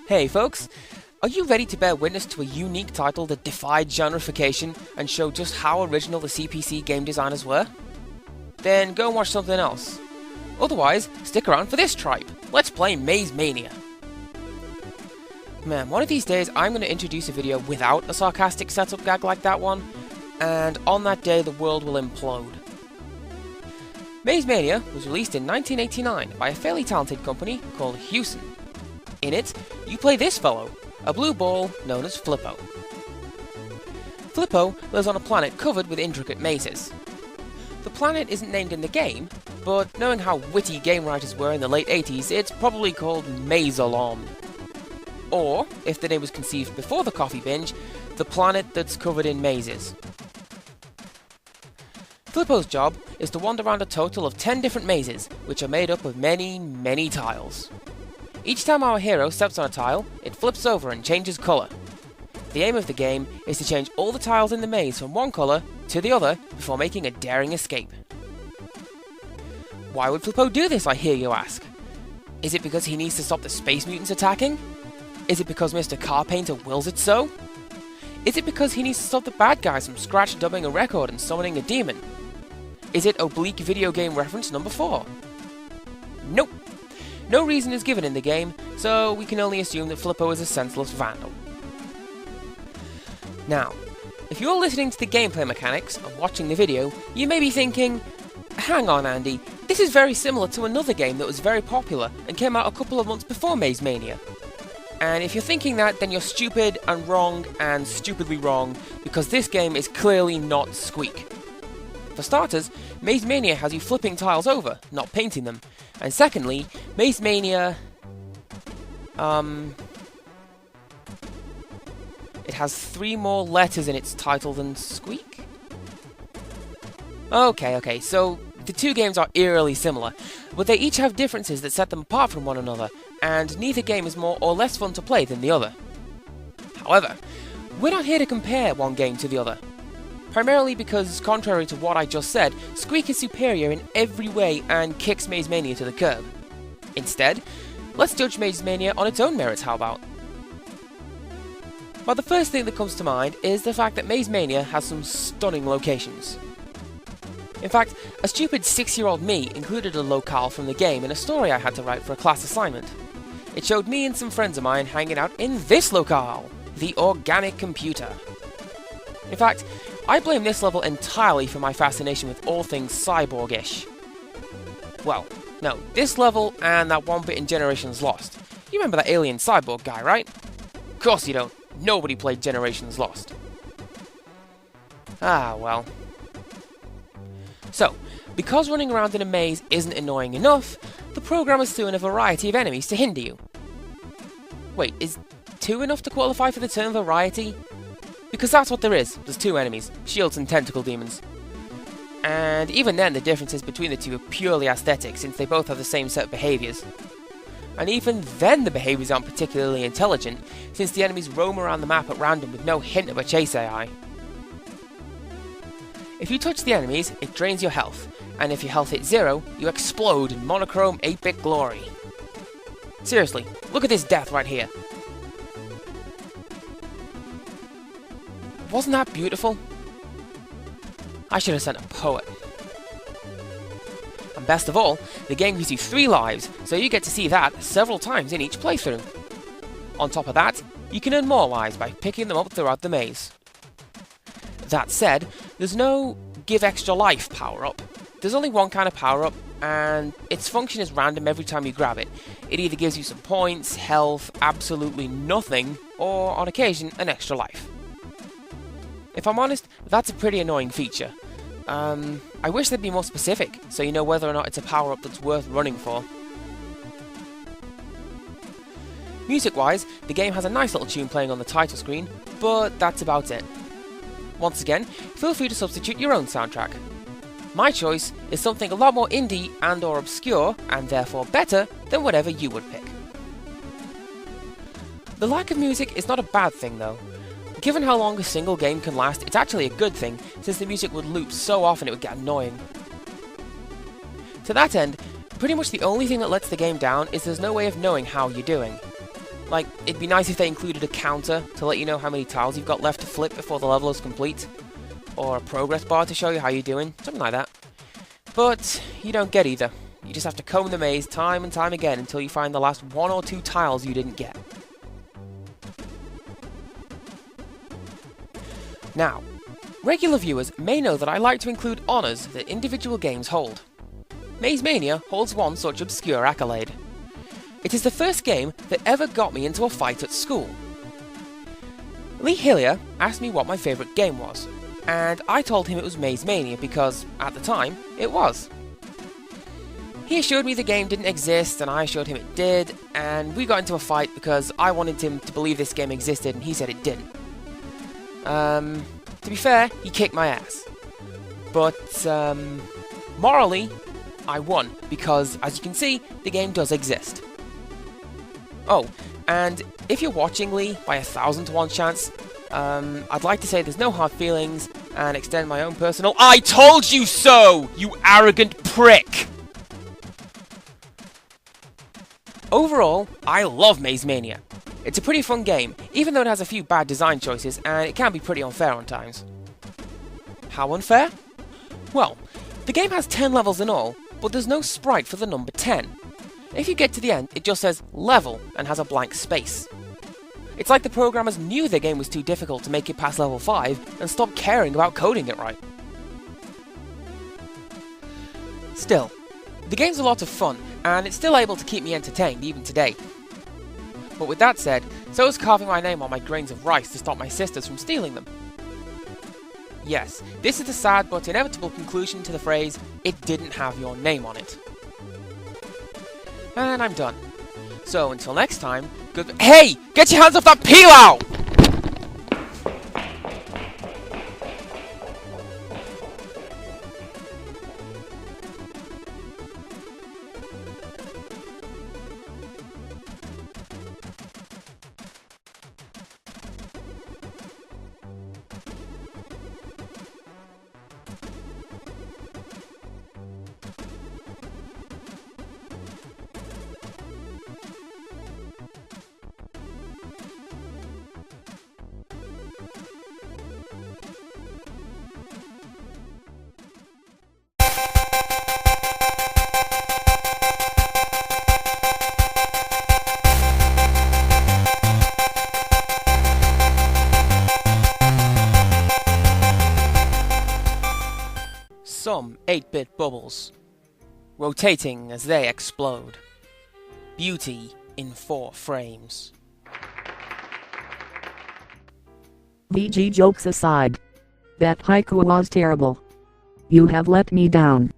Hey folks, are you ready to bear witness to a unique title that defied genreification and showed just how original the CPC game designers were? Then go and watch something else. Otherwise, stick around for this tripe. Let's play Maze Mania. Man, one of these days I'm going to introduce a video without a sarcastic setup gag like that one, and on that day the world will implode. Maze Mania was released in 1989 by a fairly talented company called Hewson. In it, you play this fellow, a blue ball known as Flippo. Flippo lives on a planet covered with intricate mazes. The planet isn't named in the game, but knowing how witty game writers were in the late 80s, it's probably called Maze-a-lon. Or, if the name was conceived before the coffee binge, the planet that's covered in mazes. Flippo's job is to wander around a total of 10 different mazes, which are made up of many, many tiles. Each time our hero steps on a tile, it flips over and changes colour. The aim of the game is to change all the tiles in the maze from one colour to the other before making a daring escape. Why would Flippo do this, I hear you ask? Is it because he needs to stop the space mutants attacking? Is it because Mr. Carpainter wills it so? Is it because he needs to stop the bad guys from scratch dubbing a record and summoning a demon? Is it oblique video game reference number 4? Nope. No reason is given in the game, so we can only assume that Flippo is a senseless vandal. Now, if you're listening to the gameplay mechanics and watching the video, you may be thinking, hang on Andy, this is very similar to another game that was very popular and came out a couple of months before Maze Mania. And if you're thinking that, then you're stupid and wrong and stupidly wrong, because this game is clearly not Squeak. For starters, Maze Mania has you flipping tiles over, not painting them. And secondly, Maze Mania... it has 3 more letters in its title than Squeak? Okay, so the two games are eerily similar, but they each have differences that set them apart from one another, and neither game is more or less fun to play than the other. However, we're not here to compare one game to the other. Primarily because, contrary to what I just said, Squeak is superior in every way and kicks Maze Mania to the curb. Instead, let's judge Maze Mania on its own merits, how about? Well, the first thing that comes to mind is the fact that Maze Mania has some stunning locations. In fact, a stupid 6-year-old me included a locale from the game in a story I had to write for a class assignment. It showed me and some friends of mine hanging out in this locale, the organic computer. In fact, I blame this level entirely for my fascination with all things cyborg-ish. Well, no, this level and that one bit in Generations Lost. You remember that alien cyborg guy, right? Of course you don't. Nobody played Generations Lost. Ah, well. So, because running around in a maze isn't annoying enough, the programmers threw in a variety of enemies to hinder you. Wait, is 2 enough to qualify for the term variety? Because that's what there is. There's 2 enemies, shields and tentacle demons. And even then the differences between the two are purely aesthetic, since they both have the same set of behaviours. And even then the behaviours aren't particularly intelligent, since the enemies roam around the map at random with no hint of a chase AI. If you touch the enemies, it drains your health, and if your health hits 0, you explode in monochrome 8-bit glory. Seriously, look at this death right here. Wasn't that beautiful? I should have sent a poet. And best of all, the game gives you 3 lives, so you get to see that several times in each playthrough. On top of that, you can earn more lives by picking them up throughout the maze. That said, there's no give extra life power-up. There's only one kind of power-up, and its function is random every time you grab it. It either gives you some points, health, absolutely nothing, or on occasion, an extra life. If I'm honest, that's a pretty annoying feature. I wish they'd be more specific, so you know whether or not it's a power-up that's worth running for. Music-wise, the game has a nice little tune playing on the title screen, but that's about it. Once again, feel free to substitute your own soundtrack. My choice is something a lot more indie and or obscure, and therefore better than whatever you would pick. The lack of music is not a bad thing though. Given how long a single game can last, it's actually a good thing, since the music would loop so often it would get annoying. To that end, pretty much the only thing that lets the game down is there's no way of knowing how you're doing. Like, it'd be nice if they included a counter to let you know how many tiles you've got left to flip before the level is complete. Or a progress bar to show you how you're doing, something like that. But you don't get either. You just have to comb the maze time and time again until you find the last 1 or 2 tiles you didn't get. Now, regular viewers may know that I like to include honours that individual games hold. Maze Mania holds one such obscure accolade. It is the first game that ever got me into a fight at school. Lee Hillier asked me what my favourite game was, and I told him it was Maze Mania because, at the time, it was. He assured me the game didn't exist, and I assured him it did, and we got into a fight because I wanted him to believe this game existed and he said it didn't. To be fair, he kicked my ass. But, morally, I won, because, as you can see, the game does exist. Oh, and if you're watching Lee by 1,000 to 1 chance, I'd like to say there's no hard feelings, and extend my own personal I told you so, you arrogant prick! Overall, I love Maze Mania. It's a pretty fun game, even though it has a few bad design choices, and it can be pretty unfair on times. How unfair? Well, the game has 10 levels in all, but there's no sprite for the number 10. If you get to the end, it just says level and has a blank space. It's like the programmers knew their game was too difficult to make it past level 5 and stopped caring about coding it right. Still, the game's a lot of fun, and it's still able to keep me entertained even today. But with that said, so is carving my name on my grains of rice to stop my sisters from stealing them. Yes, this is the sad but inevitable conclusion to the phrase, "it didn't have your name on it." And I'm done. So until next time, Hey! Get your hands off that peel out! Some 8-bit bubbles, rotating as they explode. Beauty in 4 frames. VG jokes aside, that haiku was terrible. You have let me down.